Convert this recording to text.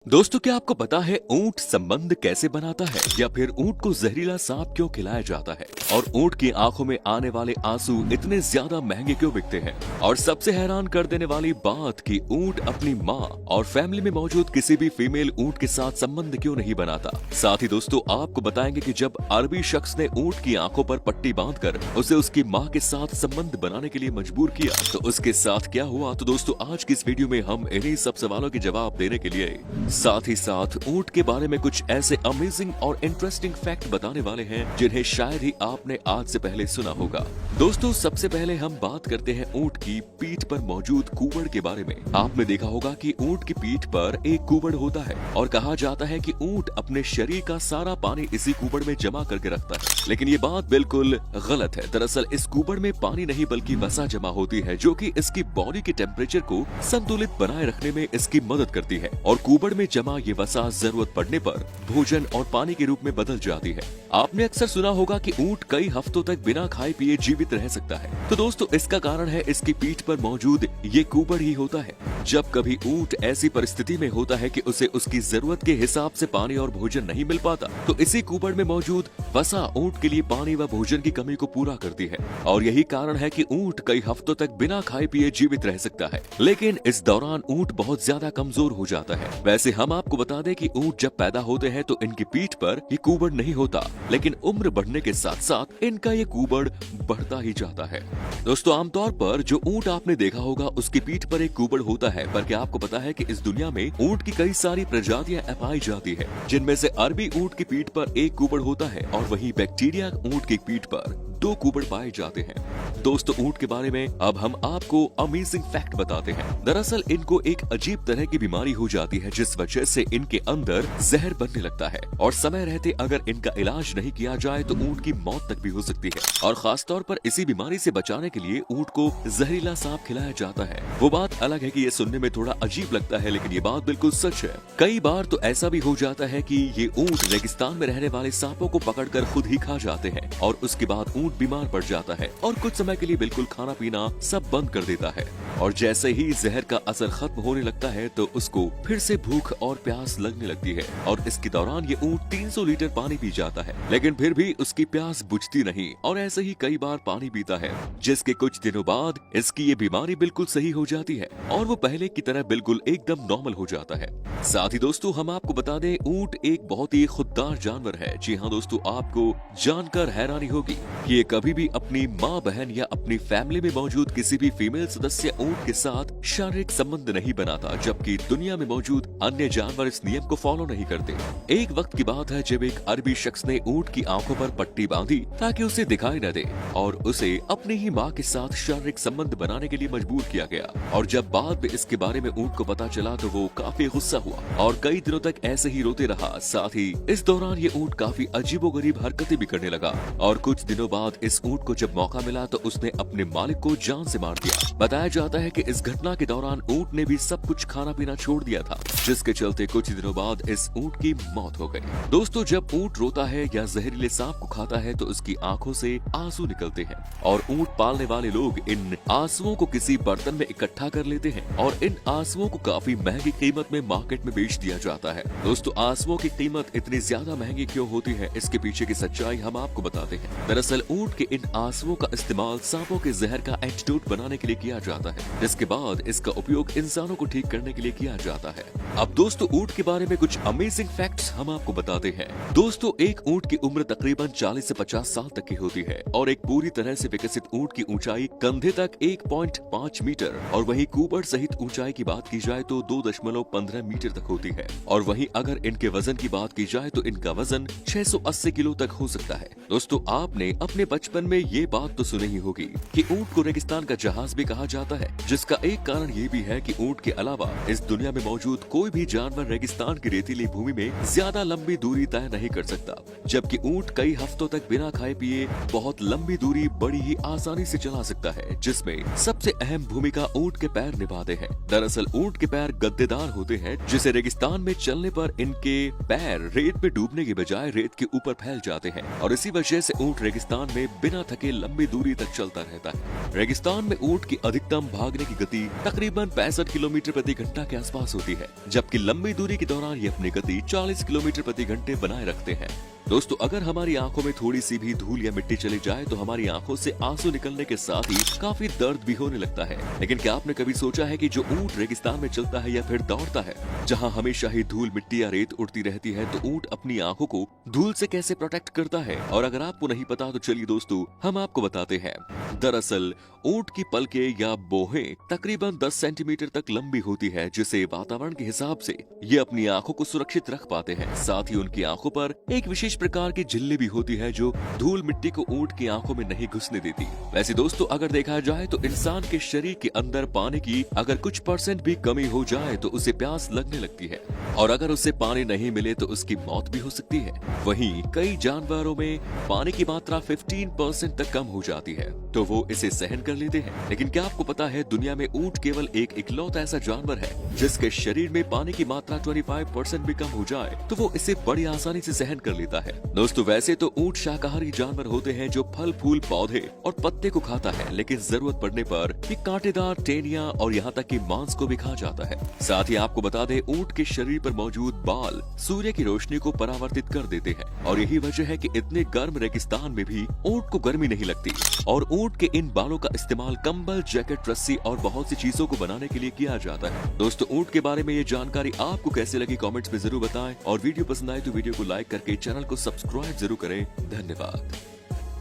दोस्तों, क्या आपको पता है ऊंट संबंध कैसे बनाता है या फिर ऊंट को जहरीला सांप क्यों खिलाया जाता है और ऊंट की आंखों में आने वाले आंसू इतने ज्यादा महंगे क्यों बिकते हैं। और सबसे हैरान कर देने वाली बात कि ऊंट अपनी माँ और फैमिली में मौजूद किसी भी फीमेल ऊंट के साथ संबंध क्यों नहीं बनाता। साथ ही दोस्तों आपको बताएंगे कि जब अरबी शख्स ने ऊंट की आंखों पर पट्टी बांधकर उसे उसकी माँ के साथ संबंध बनाने के लिए मजबूर किया तो उसके साथ क्या हुआ। तो दोस्तों आज की इस वीडियो में हम इन्हीं सब सवालों के जवाब देने के लिए साथ ही साथ ऊंट के बारे में कुछ ऐसे अमेजिंग और इंटरेस्टिंग फैक्ट बताने वाले हैं जिन्हें शायद ही आपने आज से पहले सुना होगा। दोस्तों सबसे पहले हम बात करते हैं ऊंट की पीठ पर मौजूद कुबड़ के बारे में। आपने देखा होगा कि ऊंट की पीठ पर एक कुबड़ होता है और कहा जाता है कि ऊंट अपने शरीर का सारा पानी इसी कुबड़ में जमा करके रखता है, लेकिन ये बात बिल्कुल गलत है। दरअसल इस कुबड़ में पानी नहीं बल्कि वसा जमा होती है जो कि इसकी बॉडी के टेम्परेचर को संतुलित बनाए रखने में इसकी मदद करती है और कुबड़ में जमा ये वसा जरूरत पड़ने पर भोजन और पानी के रूप में बदल जाती है। आपने अक्सर सुना होगा कि ऊंट कई हफ्तों तक बिना खाए पिए जीवित रह सकता है, तो दोस्तों इसका कारण है इसकी पीठ पर मौजूद ये कुबड़ ही होता है। जब कभी ऊंट ऐसी परिस्थिति में होता है कि उसे उसकी जरूरत के हिसाब से पानी और भोजन नहीं मिल पाता, तो इसी कुबड़ में मौजूद वसा ऊंट के लिए पानी व भोजन की कमी को पूरा करती है और यही कारण है कि ऊंट कई हफ्तों तक बिना खाए पिए जीवित रह सकता है। लेकिन इस दौरान ऊंट बहुत ज्यादा कमजोर हो जाता है। वैसे हम आपको बता दें कि ऊंट जब पैदा होते हैं तो इनकी पीठ पर ये कुबड़ नहीं होता, लेकिन उम्र बढ़ने के साथ साथ इनका ये कुबड़ बढ़ता ही जाता है। दोस्तों आमतौर पर जो ऊंट आपने देखा होगा उसकी पीठ पर एक कुबड़ होता है, पर क्या आपको पता है कि इस दुनिया में ऊंट की कई सारी प्रजातियां पाई जाती है, जिनमें से अरबी ऊंट की पीठ पर एक कुबड़ होता है और वहीं बैक्टीरिया ऊंट की पीठ पर 2 कुबड़ पाए जाते हैं। दोस्तों ऊंट के बारे में अब हम आपको अमेजिंग फैक्ट बताते हैं। दरअसल इनको एक अजीब तरह की बीमारी हो जाती है जिस वजह से इनके अंदर जहर बनने लगता है और समय रहते अगर इनका इलाज नहीं किया जाए तो ऊंट की मौत तक भी हो सकती है। और खासतौर पर इसी बीमारी से बचाने के लिए ऊंट को जहरीला सांप खिलाया जाता है। वो बात अलग है कि ये सुनने में थोड़ा अजीब लगता है, लेकिन ये बात बिल्कुल सच है। कई बार तो ऐसा भी हो जाता है कि ये ऊंट रेगिस्तान में रहने वाले सांपों को पकड़कर खुद ही खा जाते हैं और उसके बाद ऊंट बीमार पड़ जाता है और कुछ समय के लिए बिल्कुल खाना पीना सब बंद कर देता है। और जैसे ही जहर का असर खत्म होने लगता है तो उसको फिर से भूख और प्यास लगने लगती है और इसके दौरान ये ऊंट 300 लीटर पानी पी जाता है, लेकिन फिर भी उसकी प्यास बुझती नहीं और ऐसे ही कई बार पानी पीता है, जिसके कुछ दिनों बाद इसकी ये बीमारी बिल्कुल सही हो जाती है और वो पहले की तरह बिल्कुल एकदम नॉर्मल हो जाता है। साथ ही दोस्तों हम आपको बता दें ऊंट एक बहुत ही खुददार जानवर है। जी हाँ दोस्तों, आपको जानकर हैरानी होगी कि ये कभी भी अपनी माँ बहन या अपनी फैमिली में मौजूद किसी भी फीमेल सदस्य ऊंट के साथ शारीरिक संबंध नहीं बनाता, जबकि दुनिया में मौजूद अन्य जानवर इस नियम को फॉलो नहीं करते। एक वक्त की बात है जब एक अरबी शख्स ने ऊंट की आंखों पर पट्टी बांधी ताकि उसे दिखाई न दे और उसे अपनी ही माँ के साथ शारीरिक संबंध बनाने के लिए मजबूर किया गया। और जब बाद में इसके बारे में ऊंट को पता चला तो वो काफी गुस्सा हुआ और कई दिनों तक ऐसे ही रोते रहा। साथ ही इस दौरान ये ऊंट काफी अजीबोगरीब हरकतें भी करने लगा और कुछ दिनों बाद इस ऊंट को जब मौका मिला तो उसने अपने मालिक को जान से मार दिया। बताया जाता है कि इस घटना के दौरान ऊंट ने भी सब कुछ खाना पीना छोड़ दिया था, जिसके चलते कुछ दिनों बाद इस ऊंट की मौत हो गई। दोस्तों जब ऊंट रोता है या जहरीले सांप को खाता है तो उसकी आंखों से आंसू निकलते हैं और ऊंट पालने वाले लोग इन आंसुओं को किसी बर्तन में इकट्ठा कर लेते हैं और इन आंसुओं को काफी महंगी कीमत में मार्केट में बेच दिया जाता है। दोस्तों आंसुओं की कीमत इतनी ज्यादा महंगी क्यों होती है, इसके पीछे की सच्चाई हम आपको बताते हैं। दरअसल ऊंट के इन आंसुओं का इस्तेमाल सांपों के जहर का एंटीडोट बनाने के लिए किया जाता है, जिसके बाद इसका उपयोग इंसानों को ठीक करने के लिए किया जाता है। अब दोस्तों ऊंट के बारे में कुछ अमेजिंग फैक्ट्स हम आपको बताते हैं। दोस्तों एक ऊंट की उम्र तकरीबन 40 से 50 साल तक की होती है और एक पूरी तरह से विकसित ऊंट की ऊंचाई कंधे तक 1.5 मीटर और वहीं कुबड़ सहित ऊंचाई की बात की जाए तो 2.15 मीटर तक होती है। और वहीं अगर इनके वजन की बात की जाए तो इनका वजन 680 किलो तक हो सकता है। दोस्तों आपने अपने बचपन में ये बात तो सुनी ही होगी कि ऊंट को रेगिस्तान का जहाज भी कहा जाता है, जिसका एक कारण ये भी है कि ऊंट के अलावा इस दुनिया में मौजूद कोई भी जानवर रेगिस्तान की रेतीली भूमि में ज्यादा लंबी दूरी तय नहीं कर सकता, जबकि ऊंट कई हफ्तों तक बिना खाए पिए बहुत लंबी दूरी बड़ी ही आसानी से चला सकता है, जिसमें सबसे अहम भूमिका ऊंट के पैर निभाते हैं। दरअसल ऊंट के पैर गद्देदार होते हैं, जिसे रेगिस्तान में चलने पर इनके पैर रेत में डूबने के बजाय रेत के ऊपर फैल जाते हैं और इसी वजह से ऊंट रेगिस्तान रेगिस्तान में बिना थके लंबी दूरी तक चलता रहता है। रेगिस्तान में ऊंट की अधिकतम भागने की गति तकरीबन 65 किलोमीटर प्रति घंटा के आसपास होती है, जबकि लंबी दूरी के दौरान ये अपनी गति 40 किलोमीटर प्रति घंटे बनाए रखते हैं। दोस्तों, अगर हमारी आंखों में थोड़ी सी भी धूल या मिट्टी चली जाए तो हमारी आंखों से आंसू निकलने के साथ ही काफी दर्द भी होने लगता है। लेकिन क्या आपने कभी सोचा है कि जो ऊंट रेगिस्तान में चलता है या फिर दौड़ता है, जहां हमेशा ही धूल मिट्टी या रेत उड़ती रहती है, तो ऊंट अपनी आंखों को धूल से कैसे प्रोटेक्ट करता है? और अगर आपको नहीं पता तो चलिए दोस्तों, हम आपको बताते हैं। दरअसल ऊंट की पलकें या बोहें तकरीबन 10 सेंटीमीटर तक लंबी होती है, जिसे वातावरण के हिसाब से ये अपनी आंखों को सुरक्षित रख पाते हैं। साथ ही उनकी आंखों पर एक विशेष प्रकार की झिल्ली भी होती है जो धूल मिट्टी को ऊंट की आंखों में नहीं घुसने देती। वैसे दोस्तों, अगर देखा जाए तो इंसान के शरीर के अंदर पानी की अगर कुछ % भी कमी हो जाए तो उसे प्यास लगने लगती है, और अगर उसे पानी नहीं मिले तो उसकी मौत भी हो सकती है। वहीं कई जानवरों में पानी की मात्रा 15% तक कम हो जाती है तो वो इसे सहन कर लेते हैं। लेकिन क्या आपको पता है, दुनिया में ऊंट केवल एक इकलौता ऐसा जानवर है जिसके शरीर में पानी की मात्रा 25% भी कम हो जाए तो वो इसे बड़ी आसानी से सहन कर लेता है। दोस्तों, वैसे तो ऊंट शाकाहारी जानवर होते हैं जो फल फूल पौधे और पत्ते को खाता है, लेकिन जरूरत पड़ने पर ये कांटेदार टहनियां और यहाँ तक कि मांस को भी खा जाता है। साथ ही आपको बता दें, ऊंट के शरीर पर मौजूद बाल सूर्य की रोशनी को परावर्तित कर देते हैं, और यही वजह है कि इतने गर्म रेगिस्तान में भी ऊंट को गर्मी नहीं लगती। और ऊंट के इन बालों का इस्तेमाल कंबल, जैकेट, रस्सी और बहुत सी चीजों को बनाने के लिए किया जाता है। दोस्तों, ऊंट के बारे में ये जानकारी आपको कैसे लगी कमेंट्स में जरूर बताएं, और वीडियो पसंद आए तो वीडियो को लाइक करके चैनल को सब्सक्राइब जरूर करें। धन्यवाद।